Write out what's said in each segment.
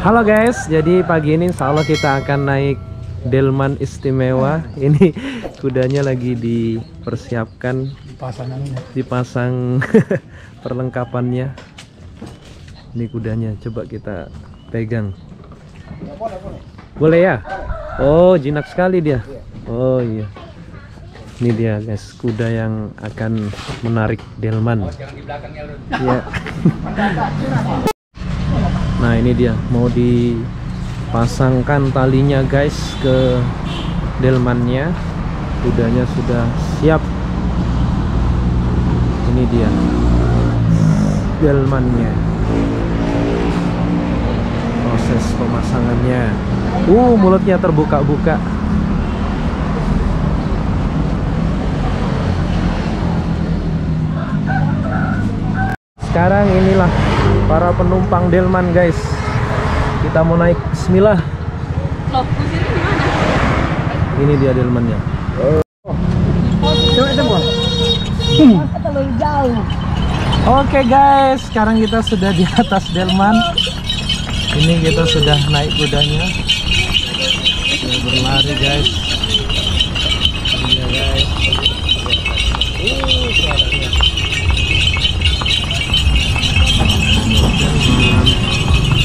Halo guys, jadi pagi ini insya Allah kita akan naik delman istimewa. Ini kudanya lagi dipersiapkan, dipasang perlengkapannya. Ini kudanya, coba kita pegang. Boleh ya? Oh, jinak sekali dia. Oh iya. Ini dia guys, kuda yang akan menarik delman. Ya. Nah ini dia, mau dipasangkan talinya guys ke delmannya. Kudanya sudah siap. Ini dia delmannya, proses pemasangannya. Mulutnya terbuka-buka. Sekarang inilah para penumpang delman guys. Kita mau naik, bismillah. Ini dia delmannya. Oke guys, sekarang kita sudah di atas delman. Ini kita sudah naik kudanya. Sudah berlari guys. Iya guys.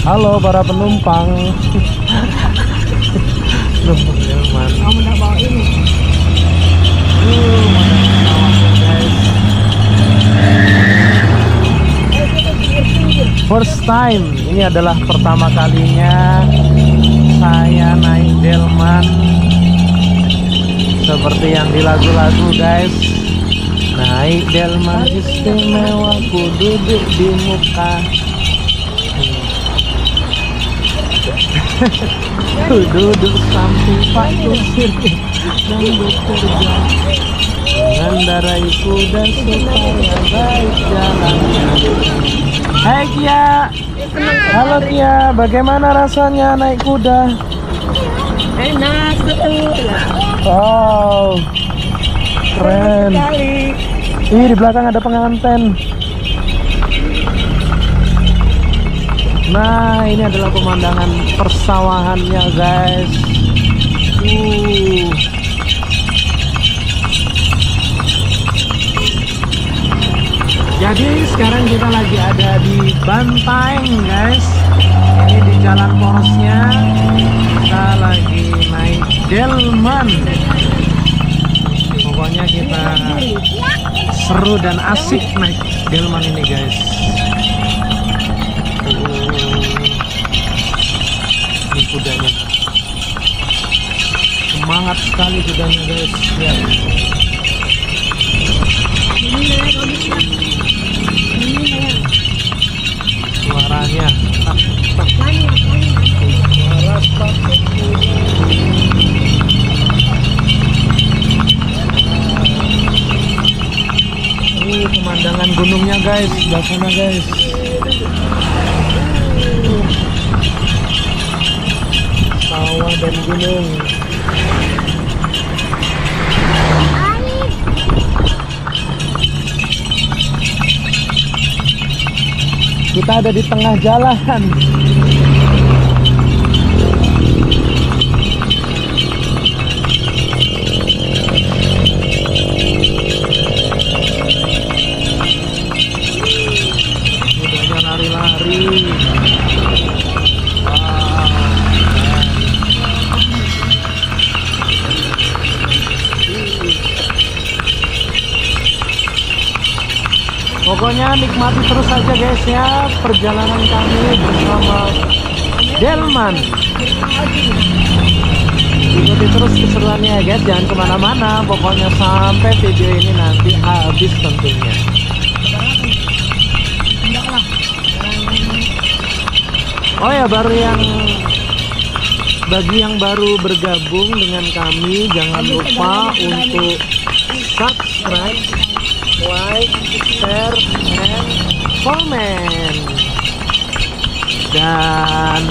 Halo para penumpang. Delman. Kamu udah bawa ini. First time, ini adalah pertama kalinya saya naik delman seperti yang di lagu-lagu guys. Naik delman istimewa, ku duduk di muka. Ku duduk samping Pak Kusir dan bekerja mengendarai kuda supaya baik jalannya. Hai Kia. Halo Kia, bagaimana rasanya naik kuda? Enak, betul. Wow, keren. Ih, di belakang ada pengantin. Nah, ini adalah pemandangan persawahannya guys. Jadi sekarang kita lagi ada di Bantaeng guys. Ini di jalan porosnya. Kita lagi naik delman. Pokoknya kita seru dan asik naik delman ini guys. Ini kudanya. Semangat sekali kudanya guys. Ya. Suaranya pemandangan gunungnya guys, sebelah sana guys. Sawah dan gunung. Kita ada di tengah jalan. Kudanya lari-lari. Pokoknya nikmati terus aja guys ya perjalanan kami bersama delman. Ikuti terus keseruannya ya guys, jangan kemana-mana. Pokoknya sampai video ini nanti habis tentunya. Oh ya, bagi yang baru bergabung dengan kami, jangan lupa untuk subscribe, like, share, and comment. Dan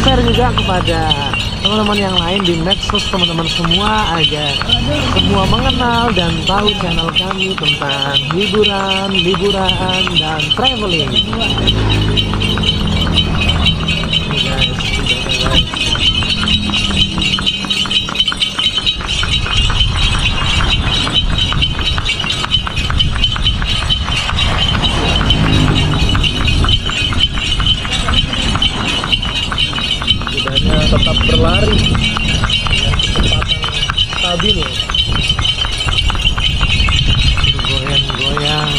share juga kepada teman-teman yang lain di medsos teman-teman semua, agar semua mengenal dan tahu channel kami tentang hiburan, liburan, dan traveling. Guys, berlari dengan kecepatan stabil, bergoyang-goyang.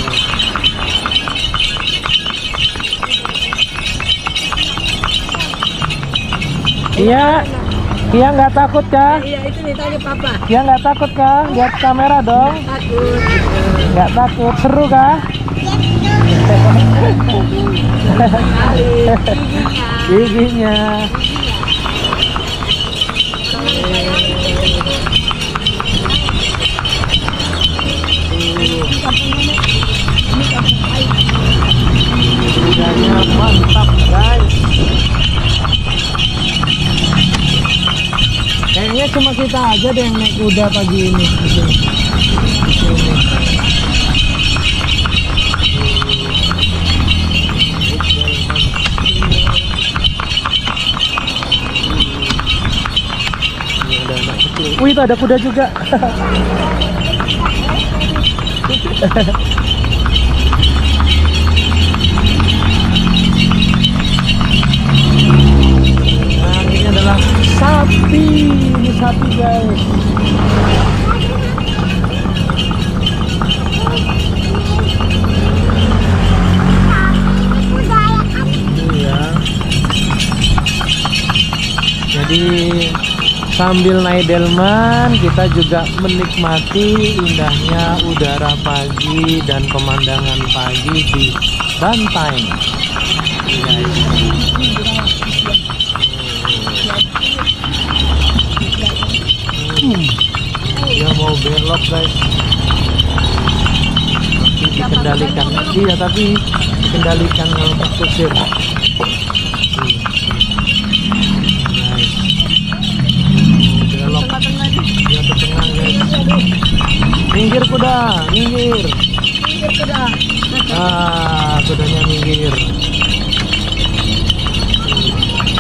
Iya, Kia nggak takut kah? Iya, itu ditanya papa. Kia nggak takut kah? Lihat kamera dong. Takut. Nggak takut, seru kah? Giginya. Giganya mantap guys. Kayaknya cuma kita aja deh yang naik kuda pagi ini. Di sini. Wih, itu ada kuda juga. Nah, ini adalah sapi. Ini sapi guys. Iya. Jadi sambil naik delman, kita juga menikmati indahnya udara pagi dan pemandangan pagi di Bantaeng. Dia mau belok guys, tapi dikendalikan. Iya, tapi dikendalikan sama kusir. Belok dia ke tengah guys. Minggir kuda, minggir. Ah, kudanya minggir.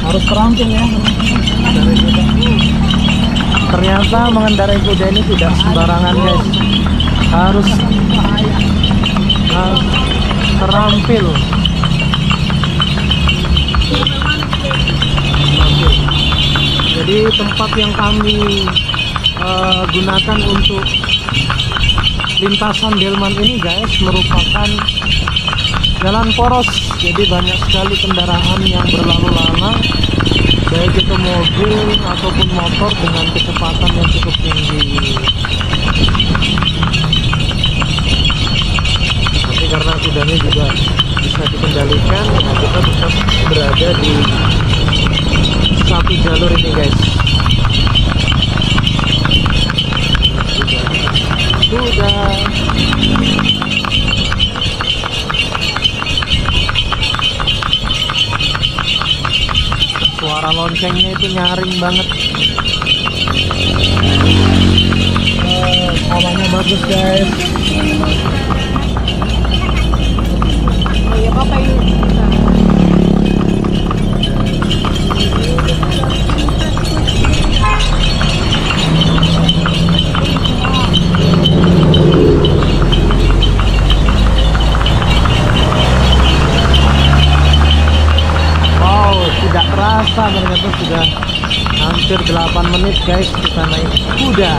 Harus terampil ya mengendarai kuda. Ternyata mengendarai kuda ini tidak sembarangan guys. Harus terampil. Jadi tempat yang kami gunakan untuk lintasan delman ini guys merupakan jalan poros. Jadi banyak sekali kendaraan yang berlalu lalang, baik itu mobil ataupun motor dengan kecepatan yang cukup tinggi. Tapi karena kudanya juga bisa dikendalikan, nah kita tetap berada di satu jalur ini guys. Sudah. Suara loncengnya itu nyaring banget. Hawanya bagus guys. Oh ya, papa ini. Tidak terasa ternyata sudah hampir 8 menit guys kita naik kuda.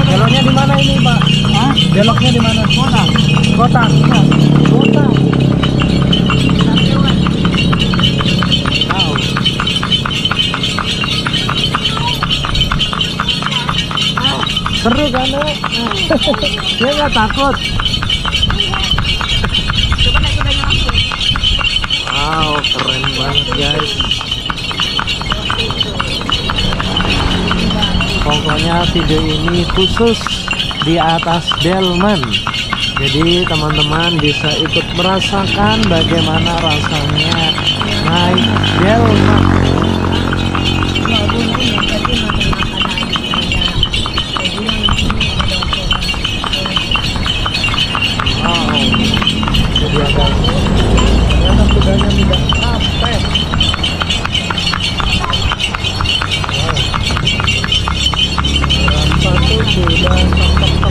Beloknya di mana ini Pak? Hah? Beloknya di mana? Kota. Kota. Kota. Seru kan? Dia nggak takut. Wow, keren banget guys. Pokoknya video ini khusus di atas delman. Jadi teman-teman bisa ikut merasakan bagaimana rasanya naik delman. Dia guys, ternyata kudanya tidak capek. Satu sudah sampai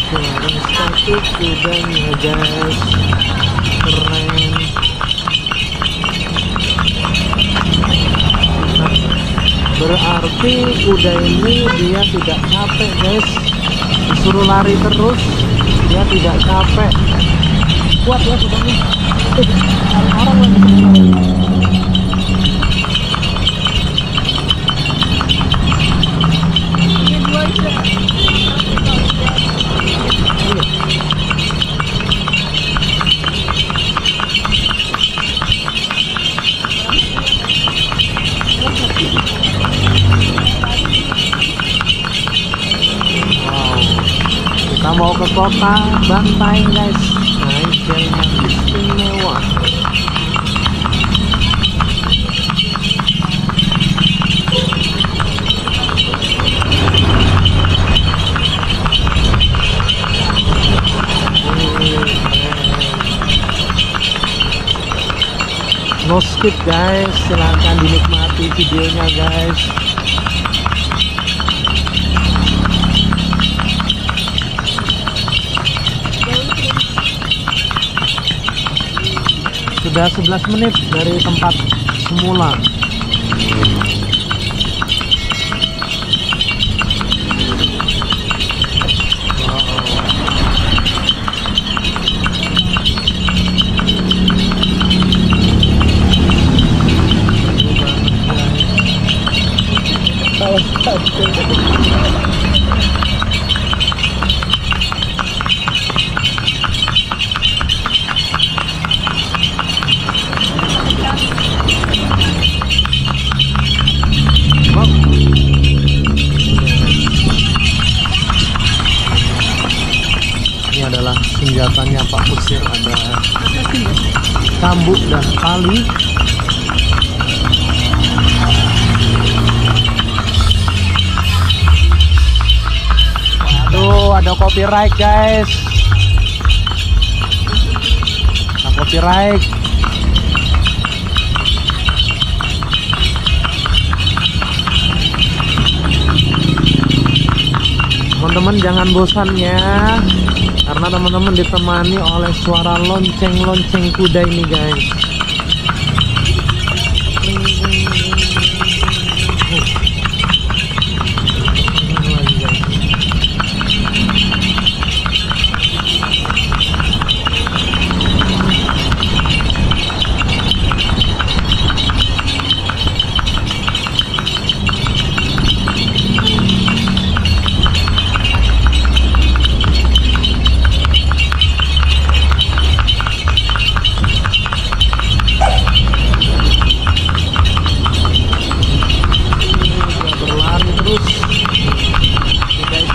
Sekarang satu kudanya guys, keren. Berarti kuda ini dia tidak capek guys, disuruh lari terus dia tidak capek. Kuat ya kudanya. Orang lagi. Kita mau ke kota Bantaeng guys, naik delman istimewa. No skip guys, silahkan dinikmati videonya guys. Sudah 11 menit dari tempat semula. Ini adalah senjatanya Pak Kusir, ada cambuk dan tali. Waduh, ada copyright guys. Ada copyright. Teman-teman jangan bosan ya, karena teman-teman ditemani oleh suara lonceng-lonceng kuda ini guys.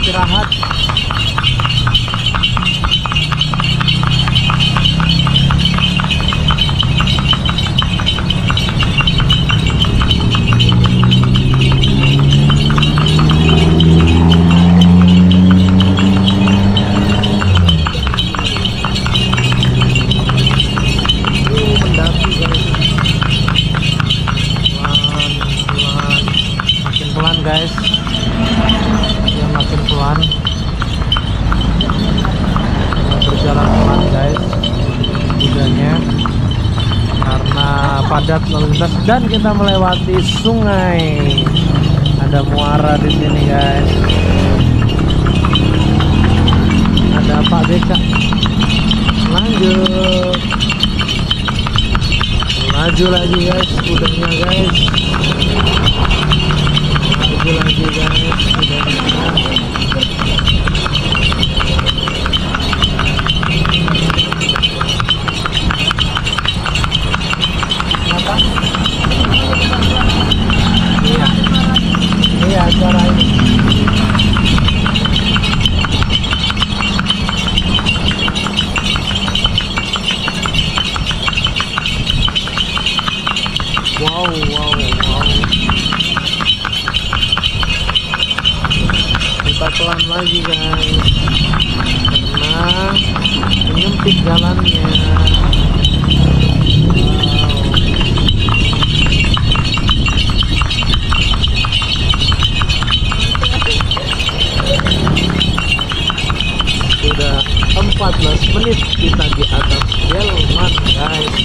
Istirahat. Mendaki guys. Pelan-pelan, makin pelan guys. Makin pelan, berjalan pelan guys kudanya karena padat lalu lintas dan kita melewati sungai. Ada muara di sini guys, ada Pak Becak. Lanjut, maju lagi guys kudanya guys, maju lagi guys kudanya. Iya acara ini. Wow. Kita pelan lagi guys, karena menyempit jalannya. 14 menit kita di atas Delman guys.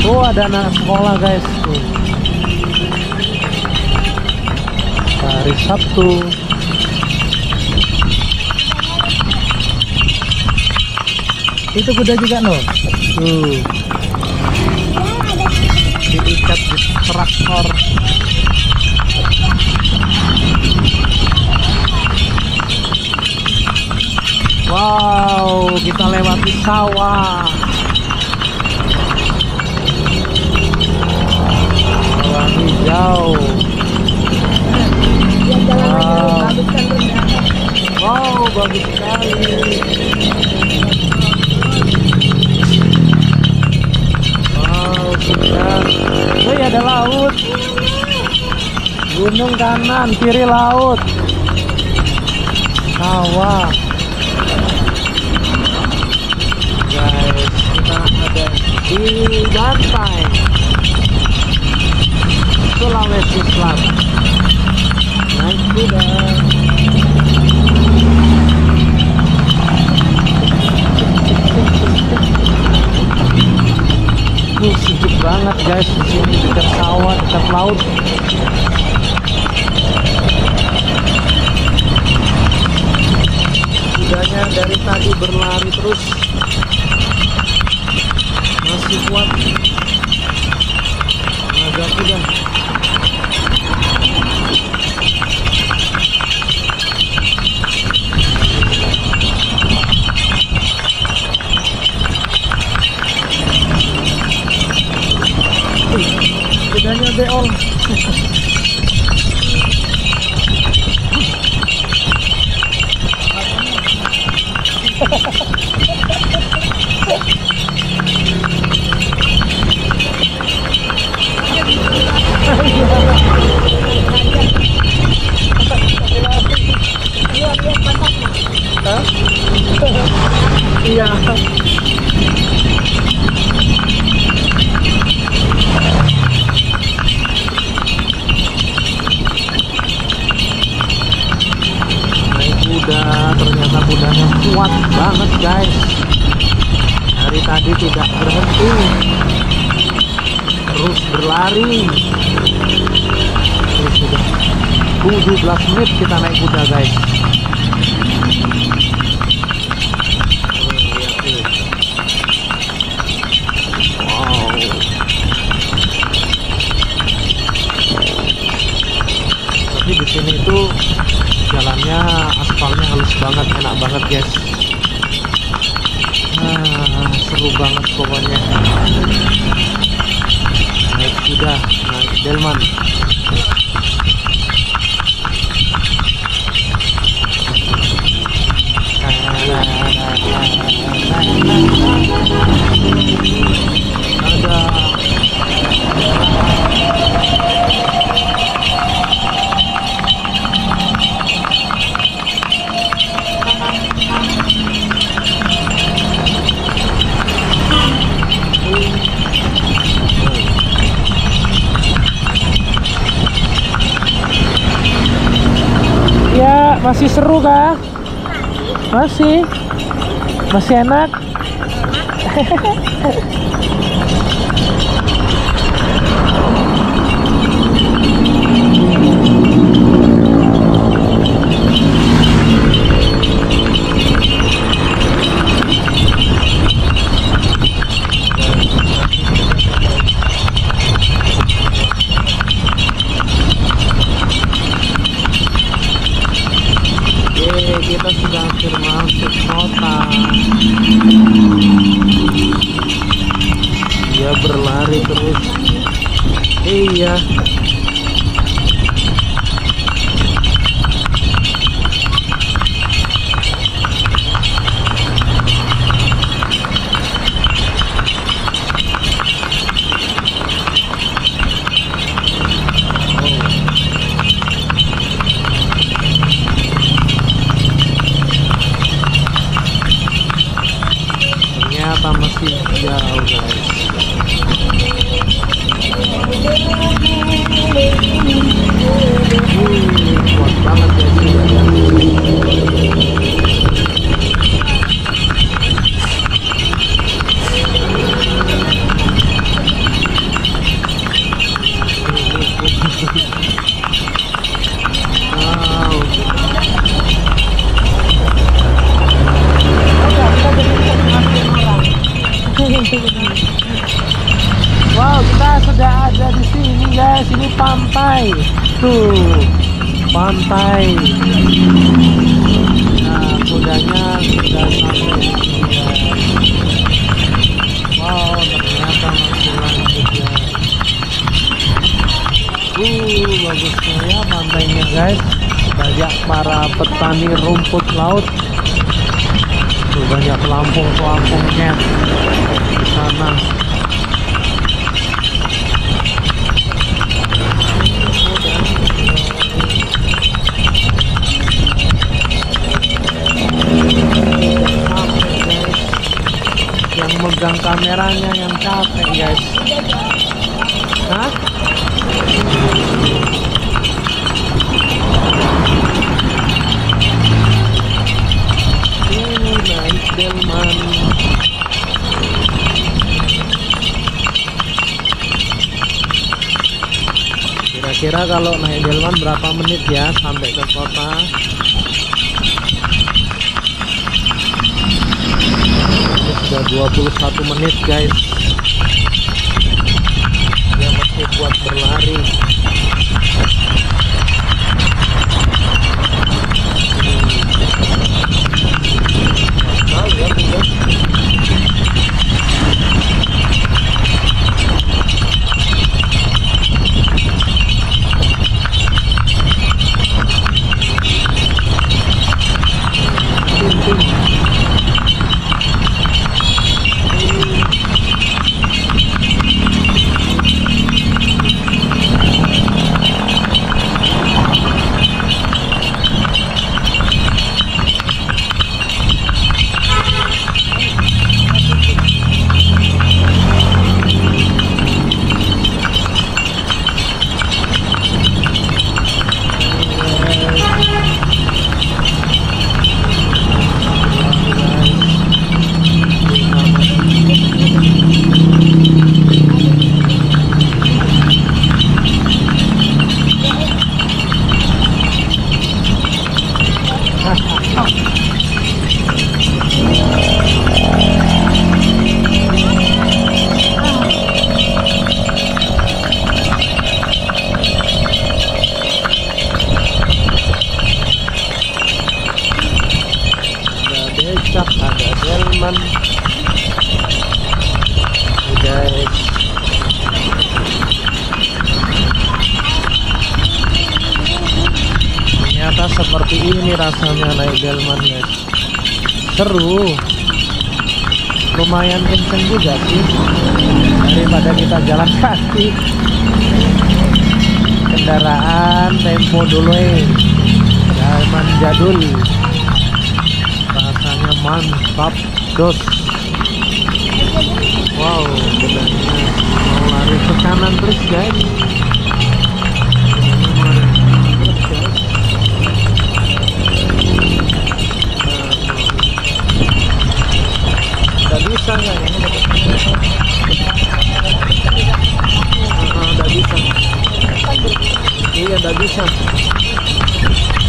Tuh ada anak sekolah guys tuh. Hari Sabtu. Itu kuda juga no. Tuh. Diikat di traktor. Wow, kita lewati sawah. Sawah hijau. Wow, bagus sekali. Wow, sudah. Oh ya, ada laut. Gunung kanan, kiri laut. Sawah. Guys, kita ada di Bantai, Sulawesi Selatan. Naik kuda. Sejuk banget guys di sini, dekat sawah, dekat laut. Kudanya dari tadi berlari terus, masih kuat. Tenaga kuda. Kudanya beol. Iya. Naik kuda, ternyata kudanya kuat banget guys. Dari tadi tidak berhenti, terus berlari. Terus sudah 17 menit kita naik kuda guys. Di sini itu jalannya, aspalnya halus banget, enak banget guys. Seru banget pokoknya. Naik kuda, naik delman. Ya, masih seru kah? Masih enak. Kita sudah hampir masuk kota. Dia berlari terus. Iya. Ternyata masih jauh guys. ada di sini guys. Ini pantai. Tuh, pantai. Nah, kudanya sudah sampai di sini guys. Wow, ternyata masih lanjut ya. Bagusnya ya pantainya guys. Banyak para petani rumput laut. Tuh, banyak pelampung-pelampungnya di sana. Yang megang kameranya yang capek guys. Hah? Naik delman. Kira-kira kalau naik delman berapa menit ya sampai ke kota? Sudah 21 menit guys. Dia masih kuat berlari. Tahu ya guys. Ada delman guys. Ternyata seperti ini rasanya naik delman guys. Seru, lumayan kenceng juga sih daripada kita jalan kaki. Kendaraan tempo dulu delman jadul. Rasanya mantap dos. Wow, kudanya mau lari ke kanan terus guys. Udah bisa nggak ya? Udah bisa. Iya, udah bisa.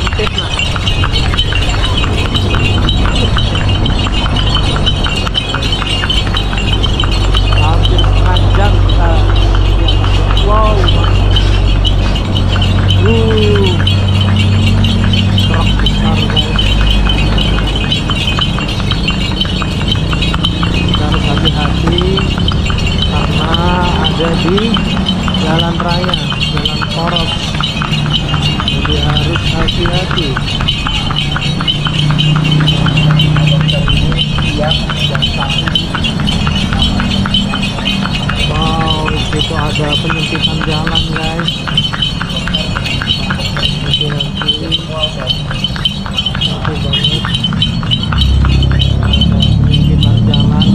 Intip lah. Hampir setengah jam kita. Wow. Truk besar guys. Kita harus hati-hati karena ada di jalan raya, jalan poros. Jadi harus hati-hati. Wow, itu ada penyempitan jalan guys. Hati-hati banget. Penyempitan jalan.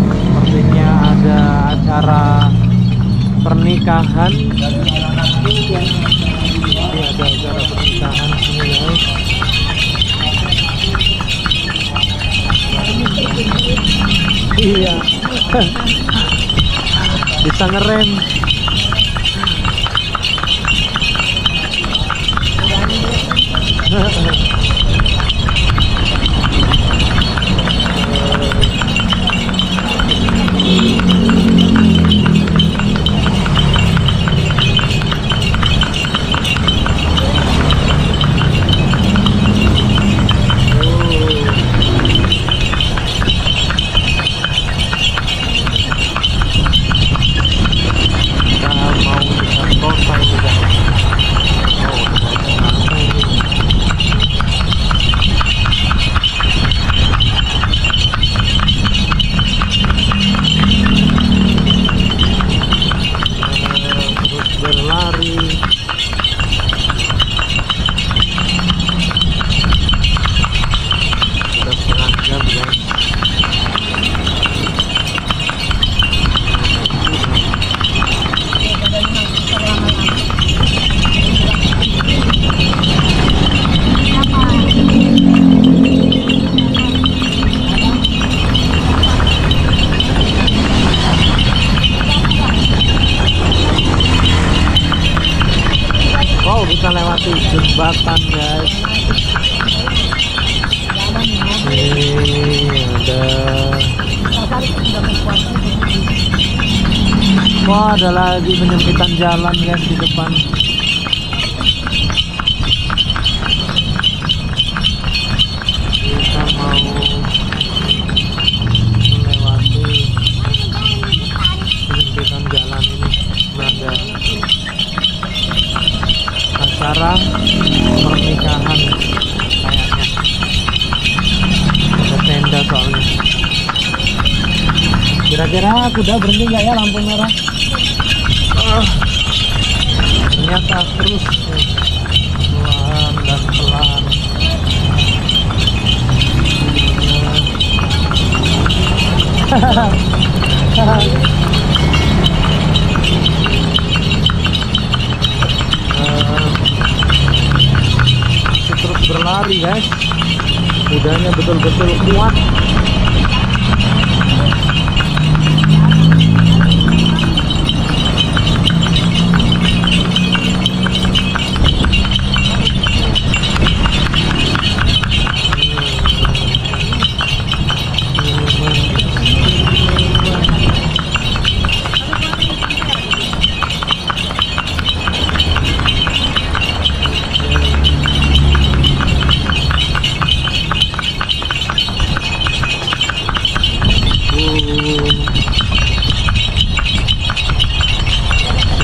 Sepertinya ada acara pernikahan. Ini ada acara pernikahan sini guys. Iya. Bisa ngerem. kita lewati jembatan guys. Nih ada. Wah, ada lagi penyempitan jalan guys di depan. Kita mau melewati penyempitan jalan ini. Ada acara pernikahan kayaknya. Ada tenda soalnya. Kira-kira kuda berhenti nggak ya lampu merah? Ternyata terus pelan dan pelan. Masih terus berlari guys. Kudanya betul-betul kuat.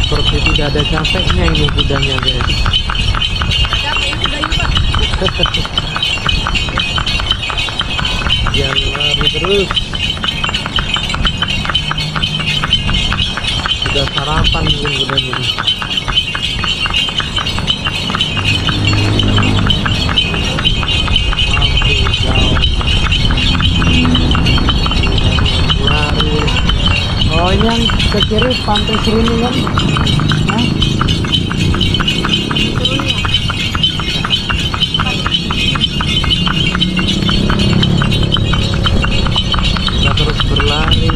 Seperti tidak ada capeknya ini kudanya guys. Dia lari terus. Sudah sarapan mungkin kudanya ini. Mampu jauh. Lari. Oh, ini yang ke kiri pantai Seruni kan? Hah? Kita terus berlari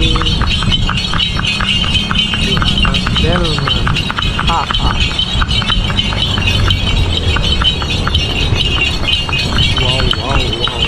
di atas delman. Haha. Wow, wow, wow.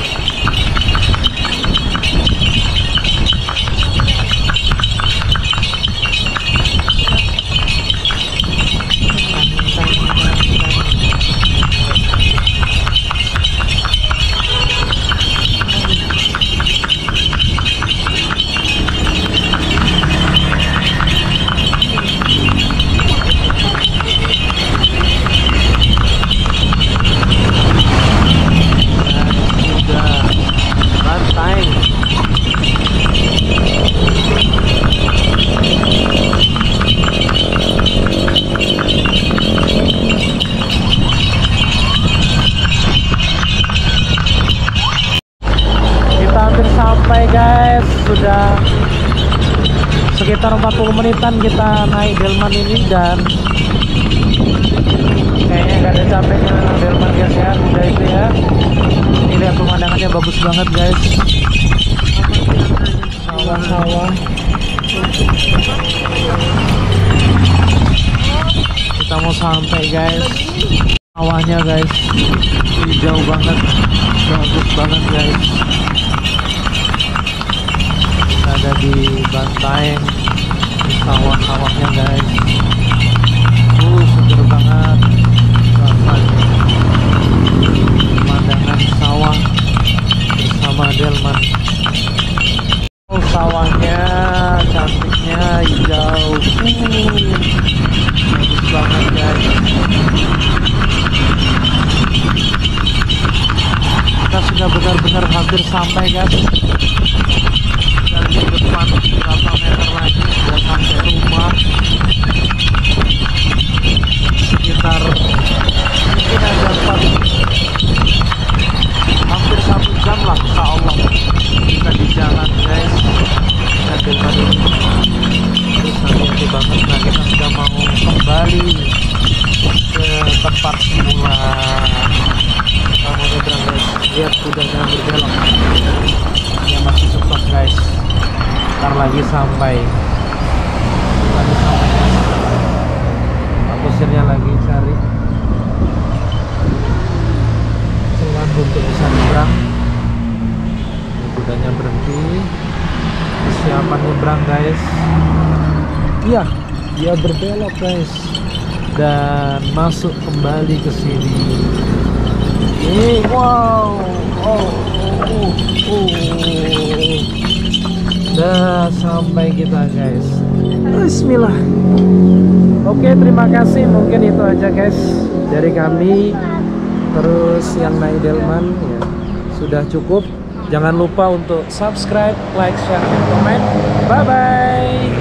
Sampai guys, sudah sekitar 40 menitan kita naik delman ini dan kayaknya gak ada capeknya delman guys ya. Udah itu ya, ini lihat pemandangannya bagus banget guys, sawah-sawah. Kita mau sampai guys, sawahnya guys hijau banget, bagus banget guys. Ada di Bantaeng, di sawah-sawahnya guys. Seger banget rasanya. Pemandangan sawah bersama delman. Oh, sawahnya cantiknya hijau. Bagus banget guys. Kita sudah benar-benar hampir sampai guys. Di depan berapa meter lagi sudah sampai rumah, sekitar mungkin ada hampir 1 jam lah insya Allah kita di jalan guys. Kita delman ini terus hati-hati banget. Nah, kita sudah mau kembali ke tempat semula. Kita mau nyebrang guys, lihat kudanya berbelok, dia masih cepat guys. Ntar lagi sampai guys. Aku sirnya lagi cari dia berbelok guys dan masuk kembali ke sini. Ini wow, udah sampai kita guys. Bismillah. Oke, terima kasih, mungkin itu aja guys dari kami. Terus yang naik delman ya sudah cukup. Jangan lupa untuk subscribe, like, share, dan komen. Bye bye.